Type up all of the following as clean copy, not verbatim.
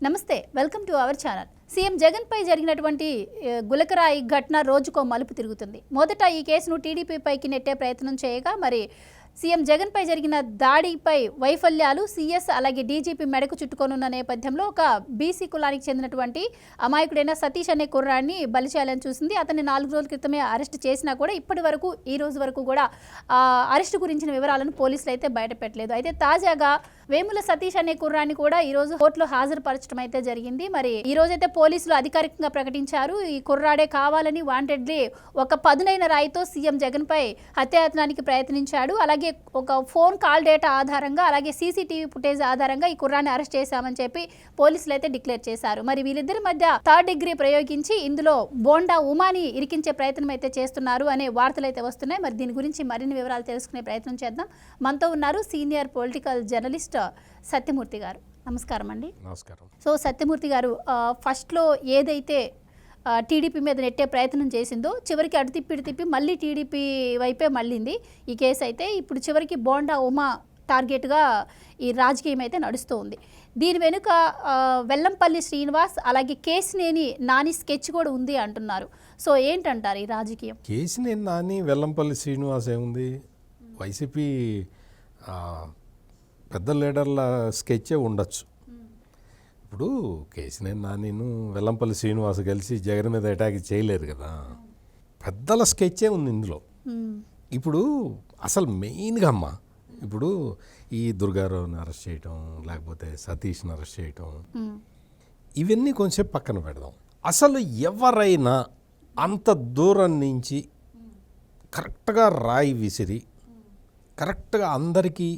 నమస్తే, welcome to our channel. CM Jagan పై జరిగినటువంటి గులకరాయి ఘటన రోజుకో మలుపు తిరుగుతుంది. మొదట ఈ కేసును టీడీపీ పైకి నెట్టే ప్రయత్నం చేయగా మరి సీఎం జగన్ పై జరిగిన దాడిపై వైఫల్యాలు సీఎస్ అలాగే డీజీపీ మెడకు చుట్టుకొనున్న నేపథ్యంలో ఒక బీసీ కులానికి చెందినటువంటి అమాయకుడైన సతీష్ అనే కుర్రాన్ని బలి చేయాలని చూసింది. అతన్ని 4 రోజుల క్రితమే అరెస్ట్ చేసినా కూడా ఇప్పటి వరకు ఈ రోజు వరకు కూడా అరెస్టు గురించిన వివరాలను పోలీసులు అయితే బయటపెట్టలేదు. అయితే తాజాగా వేముల సతీష్ అనే కుర్రాన్ని కూడా ఈ రోజు కోర్టులో హాజరుపరచడం అయితే జరిగింది. మరి ఈ రోజైతే పోలీసులు అధికారికంగా ప్రకటించారు, ఈ కుర్రాడే కావాలని వాంటెడ్లీ ఒక పదునైన రాయితో సీఎం జగన్ పై హత్యాయత్నానికి ప్రయత్నించాడు. అలాగే ఒక ఫోన్ కాల్ డేటా ఆధారంగా అలాగే సీసీటీవీ ఫుటేజ్ ఆధారంగా ఈ కుర్రాన్ని అరెస్ట్ చేశామని చెప్పి పోలీసులు అయితే డిక్లేర్ చేశారు. మరి వీళ్ళిద్దరి మధ్య 3rd డిగ్రీ ప్రయోగించి ఇందులో బోండా ఉమాని ఇరికించే ప్రయత్నం అయితే చేస్తున్నారు అనే వార్తలు అయితే వస్తున్నాయి. మరి దీని గురించి మరిన్ని వివరాలు తెలుసుకునే ప్రయత్నం చేద్దాం. మనతో ఉన్నారు సీనియర్ పొలిటికల్ జర్నలిస్ట్ సత్యమూర్తి గారు. నమస్కారం అండి. నమస్కారం. సో సత్యమూర్తి గారు, ఫస్ట్లో ఏదైతే టీడీపీ మీద నెట్టే ప్రయత్నం చేసిందో చివరికి అటు తిప్పి మళ్ళీ టీడీపీ వైపే మళ్ళింది ఈ కేసు. అయితే ఇప్పుడు చివరికి బోండా ఉమా టార్గెట్గా ఈ రాజకీయం అయితే నడుస్తూ ఉంది. దీని వెనుక వెల్లంపల్లి శ్రీనివాస్ అలాగే కేసినేని నాని స్కెచ్ కూడా ఉంది అంటున్నారు. సో ఏంటంటారు ఈ రాజకీయం? కేసినేని నాని వెల్లంపల్లి శ్రీనివాస్ ఏముంది, వైసీపీ పెద్ద లీడర్ల స్కెచ్చే ఉండొచ్చు. ఇప్పుడు కేసినేని నానిను వెల్లంపల్లి శ్రీనివాస్ కలిసి జగన్ మీద అటాక్ చేయలేరు కదా, పెద్దల స్కెచ్చే ఉంది ఇందులో. ఇప్పుడు అసలు మెయిన్గా ఇప్పుడు ఈ దుర్గారావుని అరెస్ట్ చేయటం లేకపోతే సతీష్ని అరెస్ట్ చేయటం ఇవన్నీ కొంచెం పక్కన పెడదాం. అసలు ఎవరైనా అంత దూరం నుంచి కరెక్ట్గా రాయి విసిరి కరెక్ట్గా అందరికీ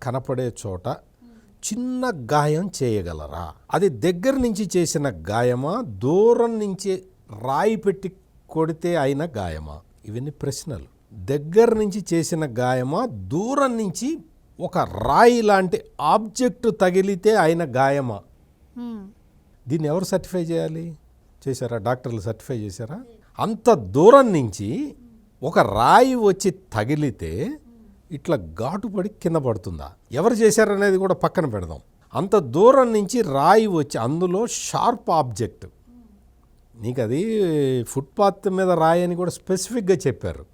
కనపడే చోట చిన్న గాయం చేయగలరా? అది దగ్గర నుంచి చేసిన గాయమా, దూరం నుంచి రాయి పెట్టి కొడితే అయిన గాయమా? ఇవన్నీ ప్రశ్నలు. దగ్గర నుంచి చేసిన గాయమా, దూరం నుంచి ఒక రాయి లాంటి ఆబ్జెక్ట్ తగిలితే అయిన గాయమా? దీన్ని ఎవరు సర్టిఫై చేయాలి? చేశారా? డాక్టర్లు సర్టిఫై చేశారా? అంత దూరం నుంచి ఒక రాయి వచ్చి తగిలితే ఇట్లా ఘాటుపడి కింద పడుతుందా? ఎవరు చేశారనేది కూడా పక్కన పెడదాం. అంత దూరం నుంచి రాయి వచ్చి అందులో షార్ప్ ఆబ్జెక్ట్, నీకు అది ఫుట్పాత్ మీద రాయి అని కూడా స్పెసిఫిక్గా చెప్పారు.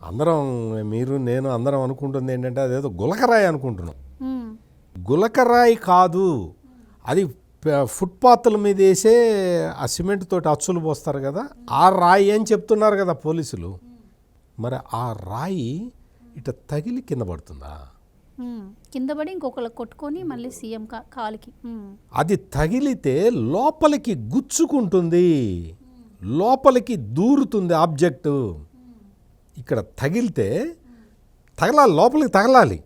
అందరం, మీరు నేను అందరం అనుకుంటుంది ఏంటంటే అదేదో గులకరాయి అనుకుంటున్నాం. గులకరాయి కాదు, అది ఫుట్పాత్ల మీద వేసే ఆ సిమెంట్ తోటి అచ్చులు పోస్తారు కదా, ఆ రాయి అని చెప్తున్నారు కదా పోలీసులు. మరి ఆ రాయి ఇట తగిలి కింద పడుతుందా? కింద పడి ఇంకొకళ్ళు కొట్టుకొని మళ్ళీ సీఎం కాలికి అది తగిలితే లోపలికి గుచ్చుకుంటుంది, లోపలికి దూరుతుంది ఆబ్జెక్టు. ఇక్కడ తగిలితే తగలాలి, లోపలికి తగలాలి.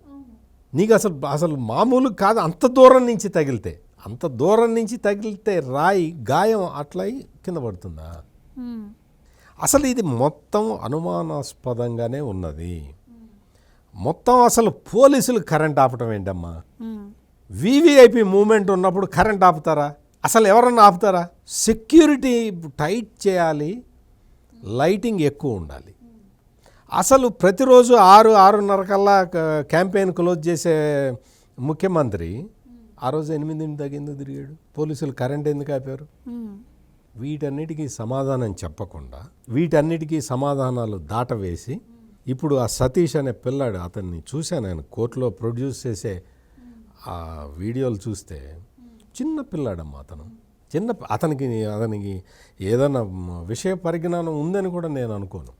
నీకు అసలు మామూలు కాదు. అంత దూరం నుంచి తగిలితే రాయి గాయం అట్లా కింద పడుతుందా? అసలు ఇది మొత్తం అనుమానాస్పదంగానే ఉన్నది. మొత్తం అసలు పోలీసులు కరెంట్ ఆపటం ఏంటమ్మా? వివిఐపి మూమెంట్ ఉన్నప్పుడు కరెంట్ ఆపుతారా? అసలు ఎవరన్నా ఆపుతారా? సెక్యూరిటీ టైట్ చేయాలి, లైటింగ్ ఎక్కువ ఉండాలి. అసలు ప్రతిరోజు 6-6:30 కల్లా క్యాంపెయిన్ క్లోజ్ చేసే ముఖ్యమంత్రి ఆ రోజు 8 తగ్గింది తిరిగాడు. పోలీసులు కరెంట్ ఎందుకు ఆపారు? వీటన్నిటికీ సమాధానం చెప్పకుండా, వీటన్నిటికీ సమాధానాలు దాటవేసి ఇప్పుడు ఆ సతీష్ అనే పిల్లాడు, అతన్ని చూశాను ఆయన కోర్టులో ప్రొడ్యూస్ చేసే ఆ వీడియోలు చూస్తే, చిన్న పిల్లాడమ్మా అతనికి ఏదైనా విషయ పరిజ్ఞానం ఉందని కూడా నేను అనుకోను.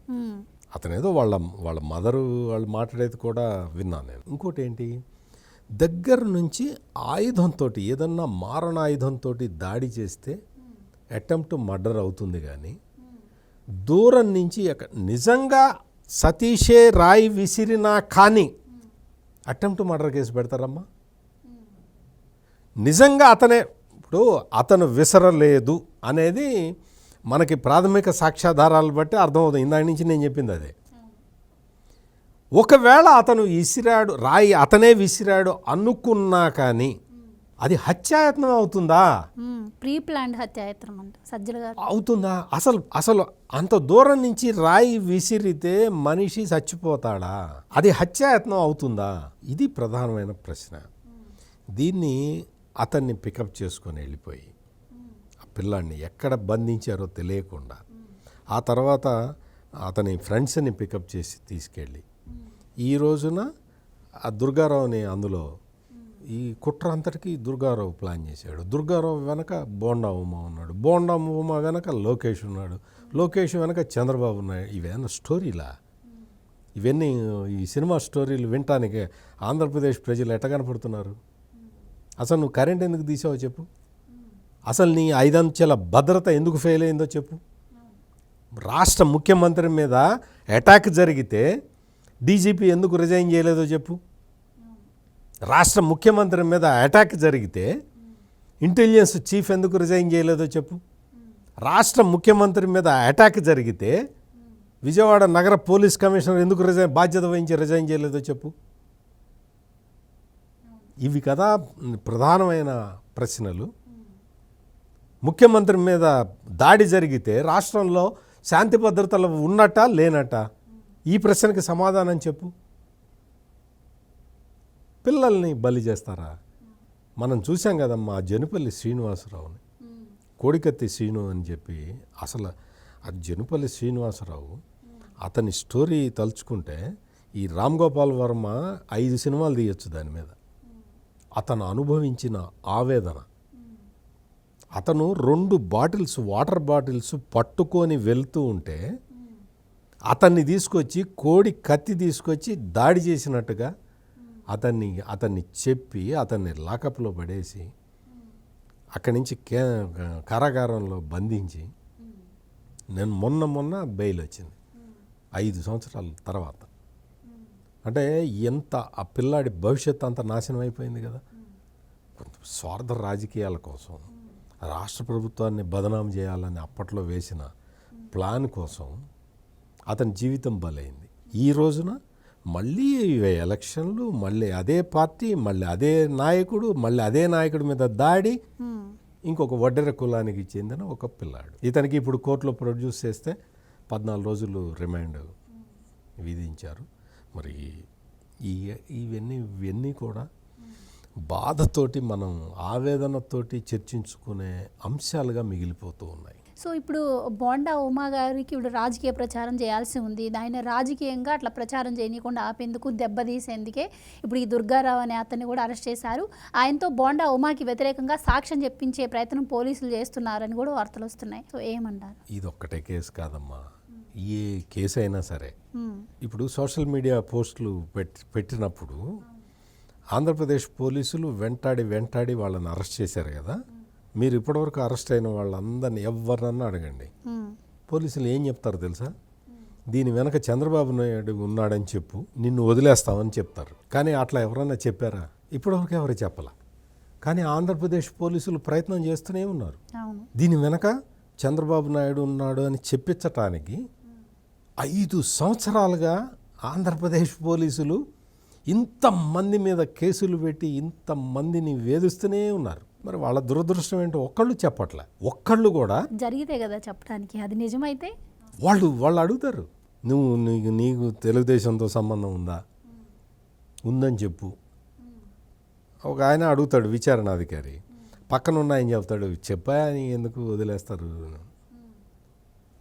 అతనేదో వాళ్ళ మదరు వాళ్ళు మాట్లాడేది కూడా విన్నాను నేను. ఇంకోటి ఏంటి, దగ్గర నుంచి ఆయుధంతో ఏదన్నా మారణాయుధంతో దాడి చేస్తే అటెంప్ట్ మర్డర్ అవుతుంది, కానీ దూరం నుంచి నిజంగా సతీషే రాయి విసిరినా కానీ అటెంప్ట్ మర్డర్ కేసు పెడతారమ్మా? నిజంగా అతను విసరలేదు అనేది మనకి ప్రాథమిక సాక్ష్యాధారాలు బట్టి అర్థమవుతుంది. ఇందాక నుంచి నేను చెప్పింది అదే. ఒకవేళ అతను విసిరాడు, రాయి అతనే విసిరాడు అనుకున్నా కానీ అది హత్యాయత్నం అవుతుందా? ప్రీ ప్లాన్డ్ హత్యాయత్నం అంట సజ్జల గారు. అవుతుందా? అసలు అంత దూరం నుంచి రాయి విసిరితే మనిషి చచ్చిపోతాడా? అది హత్యాయత్నం అవుతుందా? ఇది ప్రధానమైన ప్రశ్న. దీన్ని అతన్ని పికప్ చేసుకొని వెళ్ళిపోయి ఆ పిల్లాడిని ఎక్కడ బంధించారో తెలియకుండా ఆ తర్వాత అతని ఫ్రెండ్స్ని పికప్ చేసి తీసుకెళ్ళి ఈ రోజున ఆ దుర్గారావుని అందులో ఈ కుట్ర అంతటికీ దుర్గారావు ప్లాన్ చేశాడు. దుర్గారావు వెనక బోండా ఉమా ఉన్నాడు, బోండా ఉమా వెనక లోకేష్ ఉన్నాడు, లోకేష్ వెనక చంద్రబాబు ఉన్నాడు. ఇవేనా స్టోరీలా? ఇవన్నీ ఈ సినిమా స్టోరీలు వినటానికి ఆంధ్రప్రదేశ్ ప్రజలు ఎట్ట కనపడుతున్నారు? అసలు నువ్వు కరెంట్ ఎందుకు తీసావో చెప్పు. అసలు నీ 5 అంచెల భద్రత ఎందుకు ఫెయిల్ అయిందో చెప్పు. రాష్ట్ర ముఖ్యమంత్రి మీద అటాక్ జరిగితే డీజీపీ ఎందుకు రిజైన్ చేయలేదో చెప్పు. రాష్ట్ర ముఖ్యమంత్రి మీద అటాక్ జరిగితే ఇంటెలిజెన్స్ చీఫ్ ఎందుకు రిజైన్ చేయలేదో చెప్పు. రాష్ట్ర ముఖ్యమంత్రి మీద అటాక్ జరిగితే విజయవాడ నగర పోలీస్ కమిషనర్ ఎందుకు బాధ్యత వహించి రిజైన్ చేయలేదో చెప్పు. ఇవి కదా ప్రధానమైన ప్రశ్నలు. ముఖ్యమంత్రి మీద దాడి జరిగితే రాష్ట్రంలో శాంతి భద్రతలు ఉన్నట్ట లేనట్ట? ఈ ప్రశ్నకి సమాధానం చెప్పు. పిల్లల్ని బలి చేస్తారా? మనం చూసాం కదమ్మా జనుపల్లి శ్రీనివాసరావుని, కోడికత్తి శ్రీను అని చెప్పి. అసలు అది జనుపల్లి శ్రీనివాసరావు, అతని స్టోరీ తలుచుకుంటే ఈ రామ్ గోపాల్ వర్మ 5 సినిమాలు తీయచ్చు దాని మీద. అతను అనుభవించిన ఆవేదన, అతను 2 బాటిల్స్ వాటర్ బాటిల్స్ పట్టుకొని వెళ్తూ ఉంటే అతన్ని తీసుకొచ్చి కోడి కత్తి తీసుకొచ్చి దాడి చేసినట్టుగా అతన్ని చెప్పి అతన్ని లాకప్లో పడేసి అక్కడి నుంచి కారాగారంలో బంధించి నేను మొన్న బెయిల్ వచ్చింది 5 సంవత్సరాల తర్వాత. అంటే ఎంత ఆ పిల్లాడి భవిష్యత్తు అంతా నాశనం అయిపోయింది కదా. కొంత స్వార్థ రాజకీయాల కోసం రాష్ట్ర ప్రభుత్వాన్ని బదనాం చేయాలని అప్పట్లో వేసిన ప్లాన్ కోసం అతని జీవితం బలైంది. ఈ రోజున మళ్ళీ ఎలక్షన్లు, మళ్ళీ అదే పార్టీ, మళ్ళీ అదే నాయకుడు, మళ్ళీ అదే నాయకుడి మీద దాడి. ఇంకొక వడ్డెర కులానికి చెందిన ఒక పిల్లాడు. ఇతనికి ఇప్పుడు కోర్టులో ప్రొడ్యూస్ చేస్తే 14 రోజులు రిమాండ్ విధించారు. మరి ఇవన్నీ కూడా బాధతోటి మనం ఆవేదనతోటి చర్చించుకునే అంశాలుగా మిగిలిపోతూ ఉన్నాయి. సో ఇప్పుడు బోండా ఉమా గారికి ఇప్పుడు రాజకీయ ప్రచారం చేయాల్సి ఉంది. ఆయన రాజకీయంగా అట్లా ప్రచారం చేయనీయకుండా ఆపేందుకు, దెబ్బతీసేందుకే ఇప్పుడు ఈ దుర్గారావు అనే అతన్ని కూడా అరెస్ట్ చేశారు. ఆయనతో బోండా ఉమాకి వ్యతిరేకంగా సాక్ష్యం చెప్పించే ప్రయత్నం పోలీసులు చేస్తున్నారని కూడా వార్తలు వస్తున్నాయి. సో ఏమంటారు? ఇది ఒక్కటే కేసు కాదమ్మా, ఏ కేసు అయినా సరే ఇప్పుడు సోషల్ మీడియా పోస్టులు పెట్టినప్పుడు ఆంధ్రప్రదేశ్ పోలీసులు వెంటాడి వాళ్ళని అరెస్ట్ చేశారు కదా. మీరు ఇప్పటివరకు అరెస్ట్ అయిన వాళ్ళందరినీ ఎవరినన్నా అడగండి, పోలీసులు ఏం చెప్తారు తెలుసా? దీని వెనక చంద్రబాబు నాయుడు ఉన్నాడని చెప్పు, నిన్ను వదిలేస్తామని చెప్తారు. కానీ అట్లా ఎవరన్నా చెప్పారా? ఇప్పటివరకు ఎవరు చెప్పాల. కానీ ఆంధ్రప్రదేశ్ పోలీసులు ప్రయత్నం చేస్తూనే ఉన్నారు. దీని వెనక చంద్రబాబు నాయుడు ఉన్నాడు అని చెప్పించటానికి 5 సంవత్సరాలుగా ఆంధ్రప్రదేశ్ పోలీసులు ఇంతమంది మీద కేసులు పెట్టి ఇంతమందిని వేధిస్తూనే ఉన్నారు. మరి వాళ్ళ దురదృష్టం ఏంటో ఒక్కళ్ళు చెప్పట్లే. ఒక్కళ్ళు కూడా జరిగితే కదా చెప్పడానికి. అది నిజమైతే వాళ్ళు అడుగుతారు, నీకు తెలుగుదేశంతో సంబంధం ఉందని చెప్పు. ఒక ఆయన అడుగుతాడు విచారణాధికారి, పక్కన ఉన్న ఆయన చెప్తాడు చెప్పా అని ఎందుకు వదిలేస్తారు,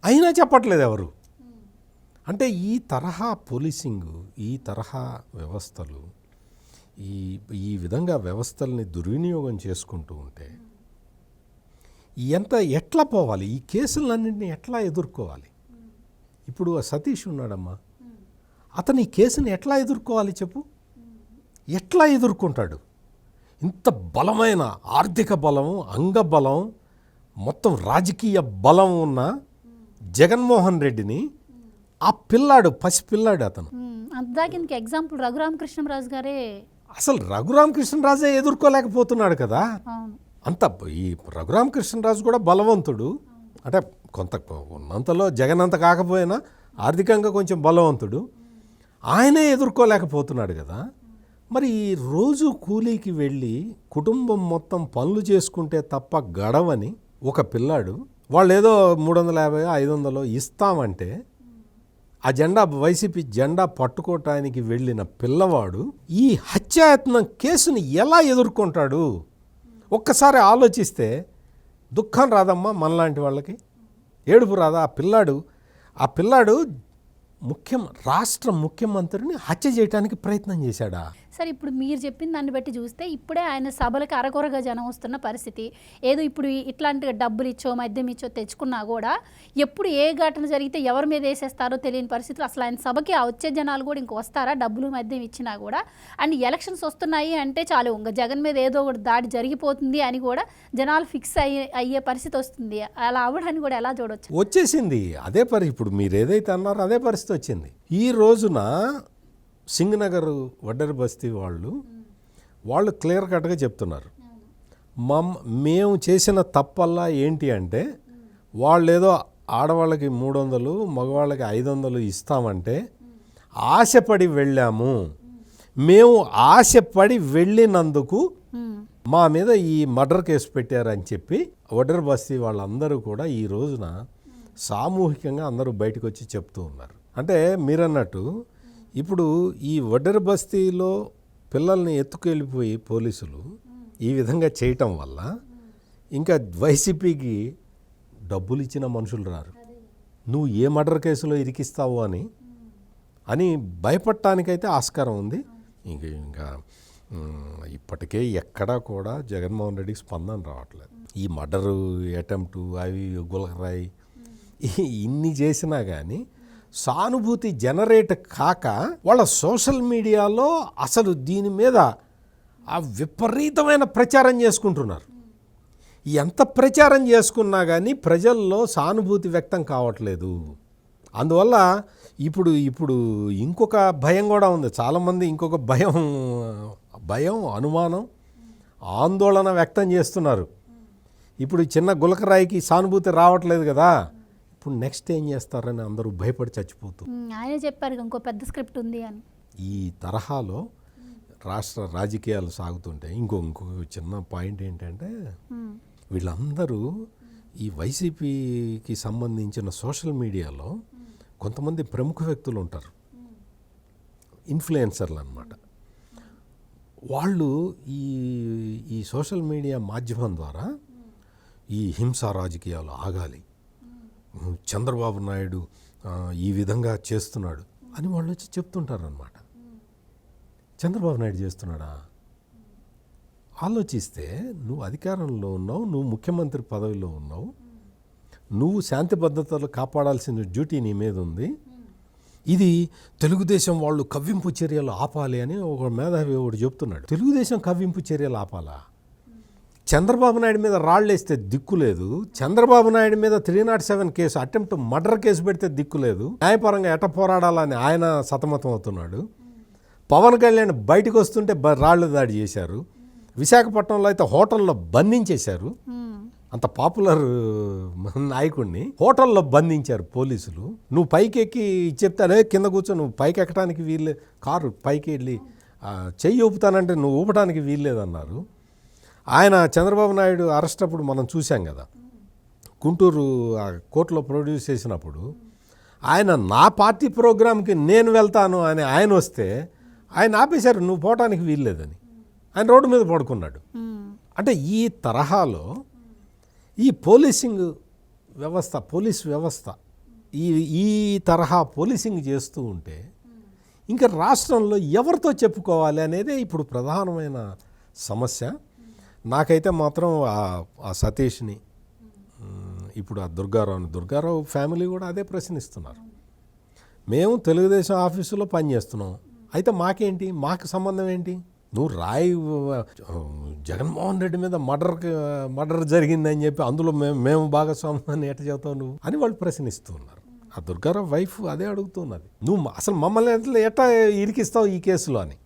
అయినా చెప్పట్లేదు ఎవరు. అంటే ఈ తరహా పోలీసింగ్, ఈ తరహా వ్యవస్థలు ఈ విధంగా వ్యవస్థల్ని దుర్వినియోగం చేసుకుంటూ ఉంటే ఎట్లా పోవాలి? ఈ కేసులన్నింటినీ ఎట్లా ఎదుర్కోవాలి? ఇప్పుడు సతీష్ ఉన్నాడమ్మా, అతను ఈ కేసుని ఎట్లా ఎదుర్కోవాలి చెప్పు? ఎట్లా ఎదుర్కొంటాడు? ఇంత బలమైన ఆర్థిక బలం, అంగబలం, మొత్తం రాజకీయ బలం ఉన్న జగన్మోహన్ రెడ్డిని ఆ పిల్లాడు, పసిపిల్లాడు అతను. అంతదానికి ఇంక ఎగ్జాంపుల్ రఘురామకృష్ణరాజు గారే. అసలు రఘురామకృష్ణరాజే ఎదుర్కోలేకపోతున్నాడు కదా. అంత ఈ రఘురామకృష్ణరాజు కూడా బలవంతుడు, అంటే కొంత ఉన్నంతలో జగన్ అంత కాకపోయినా ఆర్థికంగా కొంచెం బలవంతుడు. ఆయనే ఎదుర్కోలేకపోతున్నాడు కదా. మరి రోజు కూలీకి వెళ్ళి కుటుంబం మొత్తం పనులు చేసుకుంటే తప్ప గడవని ఒక పిల్లాడు, వాళ్ళు ఏదో 350 500 ఇస్తామంటే ఆ జెండా, వైసీపీ జెండా పట్టుకోవటానికి వెళ్ళిన పిల్లవాడు ఈ హత్యాయత్నం కేసుని ఎలా ఎదుర్కొంటాడు? ఒక్కసారి ఆలోచిస్తే దుఃఖం రాదమ్మా మనలాంటి వాళ్ళకి, ఏడుపు రాదా? ఆ పిల్లాడు రాష్ట్ర ముఖ్యమంత్రిని హత్య చేయడానికి ప్రయత్నం చేశాడా? సరే, ఇప్పుడు మీరు చెప్పిన దాన్ని బట్టి చూస్తే ఇప్పుడే ఆయన సభలకు అరకొరగా జనం వస్తున్న పరిస్థితి. ఏదో ఇప్పుడు ఇట్లాంటి డబ్బులు ఇచ్చో మద్యం ఇచ్చో తెచ్చుకున్నా కూడా ఎప్పుడు ఏ ఘటన జరిగితే ఎవరి మీద వేసేస్తారో తెలియని పరిస్థితులు. అసలు ఆయన సభకి ఆ వచ్చే జనాలు కూడా ఇంక వస్తారా డబ్బులు మద్యం ఇచ్చినా కూడా? అండ్ ఎలక్షన్స్ వస్తున్నాయి అంటే చాలు ఇంకా జగన్ మీద ఏదో ఒకటి దాడి జరిగిపోతుంది అని కూడా జనాలు ఫిక్స్ అయ్యే పరిస్థితి వస్తుంది. అలా అవ్వడానికి కూడా ఎలా చూడవచ్చు? వచ్చేసింది అదే ఇప్పుడు మీరు ఏదైతే అన్నారో అదే పరిస్థితి వచ్చింది. ఈ రోజున సింగనగర్ వడ్డెర బస్తీ వాళ్ళు క్లియర్ కట్గా చెప్తున్నారు, మేము చేసిన తప్పల్లా ఏంటి అంటే వాళ్ళు ఏదో ఆడవాళ్ళకి 300 మగవాళ్ళకి 500 ఇస్తామంటే ఆశపడి వెళ్ళాము. మేము ఆశపడి వెళ్ళినందుకు మా మీద ఈ మర్డర్ కేసు పెట్టారని చెప్పి వడ్డెర బస్తీ వాళ్ళందరూ కూడా ఈ రోజున సామూహికంగా అందరూ బయటకు వచ్చి చెప్తూ ఉన్నారు. అంటే మీరన్నట్టు ఇప్పుడు ఈ వడ్డెర బస్తీలో పిల్లల్ని ఎత్తుకెళ్ళిపోయి పోలీసులు ఈ విధంగా చేయటం వల్ల ఇంకా వైసీపీకి డబ్బులు ఇచ్చిన మనుషులు రారు, నువ్వు ఏ మర్డర్ కేసులో ఇరికిస్తావు అని భయపడటానికైతే ఆస్కారం ఉంది. ఇంకా ఇప్పటికే ఎక్కడా కూడా జగన్మోహన్ రెడ్డికి స్పందన రావట్లేదు. ఈ మర్డరు అటెంప్టు అవి గులకరాయి ఇన్ని చేసినా కానీ సానుభూతి జనరేట్ కాక వాళ్ళ సోషల్ మీడియాలో అసలు దీని మీద ఆ విపరీతమైన ప్రచారం చేసుకుంటున్నారు. ఎంత ప్రచారం చేసుకున్నా కానీ ప్రజల్లో సానుభూతి వ్యక్తం కావట్లేదు. అందువల్ల ఇప్పుడు ఇంకొక భయం కూడా ఉంది. చాలామంది ఇంకొక భయం అనుమానం ఆందోళన వ్యక్తం చేస్తున్నారు. ఇప్పుడు చిన్న గులకరాయికి సానుభూతి రావట్లేదు కదా, ఇప్పుడు నెక్స్ట్ ఏం చేస్తారని అందరూ భయపడి చచ్చిపోతూ. ఆయన చెప్పారు ఇంకో పెద్ద స్క్రిప్ట్ ఉంది అని. ఈ తరహాలో రాష్ట్ర రాజకీయాలు సాగుతుంటే ఇంకొక చిన్న పాయింట్ ఏంటంటే వీళ్ళందరూ ఈ వైసీపీకి సంబంధించిన సోషల్ మీడియాలో కొంతమంది ప్రముఖ వ్యక్తులు ఉంటారు, ఇన్ఫ్లుయెన్సర్లు అన్నమాట. వాళ్ళు ఈ సోషల్ మీడియా మాధ్యమం ద్వారా ఈ హింసా రాజకీయాలు ఆగాలి, చంద్రబాబు నాయుడు ఈ విధంగా చేస్తున్నాడు అని వాళ్ళు వచ్చి చెప్తుంటారనమాట. చంద్రబాబు నాయుడు చేస్తున్నాడా? ఆలోచిస్తే నువ్వు అధికారంలో ఉన్నావు, నువ్వు ముఖ్యమంత్రి పదవిలో ఉన్నావు, నువ్వు శాంతి భద్రతలు కాపాడాల్సిన డ్యూటీ నీ మీద ఉంది. ఇది తెలుగుదేశం వాళ్ళు కవ్వింపు చర్యలు ఆపాలి అని ఒక మేధావి ఒకటి చెప్తున్నాడు. తెలుగుదేశం కవ్వింపు చర్యలు ఆపాలా? చంద్రబాబు నాయుడు మీద రాళ్ళేస్తే దిక్కు లేదు, చంద్రబాబు నాయుడు మీద 307 కేసు అటెంప్ట్ మర్డర్ కేసు పెడితే దిక్కు లేదు, న్యాయపరంగా ఎట పోరాడాలని ఆయన సతమతం అవుతున్నాడు. పవన్ కళ్యాణ్ బయటకు వస్తుంటే రాళ్ళు దాడి చేశారు. విశాఖపట్నంలో అయితే హోటల్లో బంధించేశారు. అంత పాపులర్ నాయకుడిని హోటల్లో బంధించారు పోలీసులు. నువ్వు పైకి ఎక్కి చెప్తానే కింద కూర్చో, నువ్వు పైకి ఎక్కడానికి వీల్లేదు, కారు పైకి వెళ్ళి చెయ్యి ఊపుతానంటే నువ్వు ఊపడానికి వీల్లేదన్నారు. ఆయన చంద్రబాబు నాయుడు అరెస్ట్ అప్పుడు మనం చూసాం కదా, గుంటూరు కోర్టులో ప్రొడ్యూస్ చేసినప్పుడు ఆయన నా పార్టీ ప్రోగ్రాంకి నేను వెళ్తాను అని ఆయన వస్తే ఆయన ఆపేశారు, నువ్వు పోవటానికి వీల్లేదని. ఆయన రోడ్డు మీద పడుకున్నాడు. అంటే ఈ తరహాలో ఈ పోలీసింగ్ వ్యవస్థ, పోలీస్ వ్యవస్థ ఈ తరహా పోలీసింగ్ చేస్తూ ఉంటే ఇంకా రాష్ట్రంలో ఎవరితో చెప్పుకోవాలి అనేదే ఇప్పుడు ప్రధానమైన సమస్య. నాకైతే మాత్రం ఆ సతీష్ని, ఇప్పుడు ఆ దుర్గారావు ఫ్యామిలీ కూడా అదే ప్రశ్నిస్తున్నారు. మేము తెలుగుదేశం ఆఫీసులో పనిచేస్తున్నాం, అయితే మాకేంటి, మాకు సంబంధం ఏంటి? నువ్వు జగన్మోహన్ రెడ్డి మీద మర్డర్ జరిగిందని చెప్పి అందులో మేము భాగస్వామ్యాన్ని ఎట్ట చెబుతావు నువ్వు అని వాళ్ళు ప్రశ్నిస్తూ ఉన్నారు. ఆ దుర్గారావు వైఫ్ అదే అడుగుతున్నది, నువ్వు అసలు మమ్మల్ని ఎట్లా ఇరికిస్తావు ఈ కేసులో అని.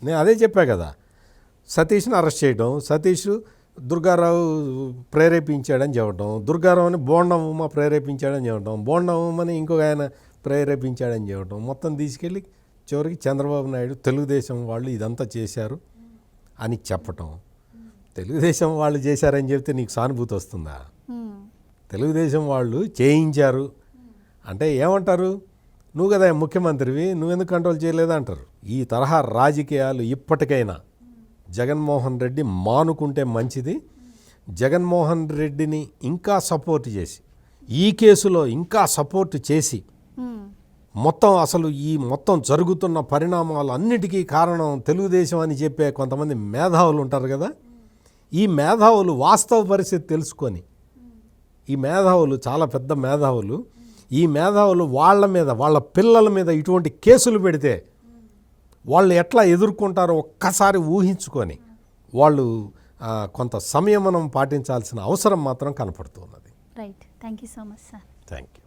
నేను అదే చెప్పా కదా, సతీష్ని అరెస్ట్ చేయడం, సతీష్ దుర్గారావు ప్రేరేపించాడని చెప్పడం, దుర్గారావుని బోండమ్మ ప్రేరేపించాడని చెప్పడం, బోండమ్మని ఇంకొక ఆయన ప్రేరేపించాడని చెప్పడం, మొత్తం తీసుకెళ్ళి చివరికి చంద్రబాబు నాయుడు తెలుగుదేశం వాళ్ళు ఇదంతా చేశారు అని చెప్పటం. తెలుగుదేశం వాళ్ళు చేశారని చెప్తే నీకు సానుభూతి వస్తుందా? తెలుగుదేశం వాళ్ళు చేయించారు అంటే ఏమంటారు, నువ్వు కదా ముఖ్యమంత్రివి, నువ్వెందుకు కంట్రోల్ చేయలేదా అంటారు. ఈ తరహా రాజకీయాలు ఇప్పటికైనా జగన్మోహన్ రెడ్డి మానుకుంటే మంచిది. జగన్మోహన్ రెడ్డిని ఇంకా సపోర్ట్ చేసి, ఈ కేసులో ఇంకా సపోర్ట్ చేసి, మొత్తం అసలు ఈ మొత్తం జరుగుతున్న పరిణామాలు అన్నిటికీ కారణం తెలుగుదేశం అని చెప్పే కొంతమంది మేధావులు ఉంటారు కదా, ఈ మేధావులు వాస్తవ పరిస్థితి తెలుసుకొని, ఈ మేధావులు చాలా పెద్ద మేధావులు, ఈ మేధావులు వాళ్ళ మీద, వాళ్ళ పిల్లల మీద ఇటువంటి కేసులు పెడితే వాళ్ళు ఎట్లా ఎదుర్కొంటారో ఒక్కసారి ఊహించుకొని వాళ్ళు కొంత సంయమనం పాటించాల్సిన అవసరం మాత్రం కనపడుతున్నది. Right, thank you so much sir. Thank you.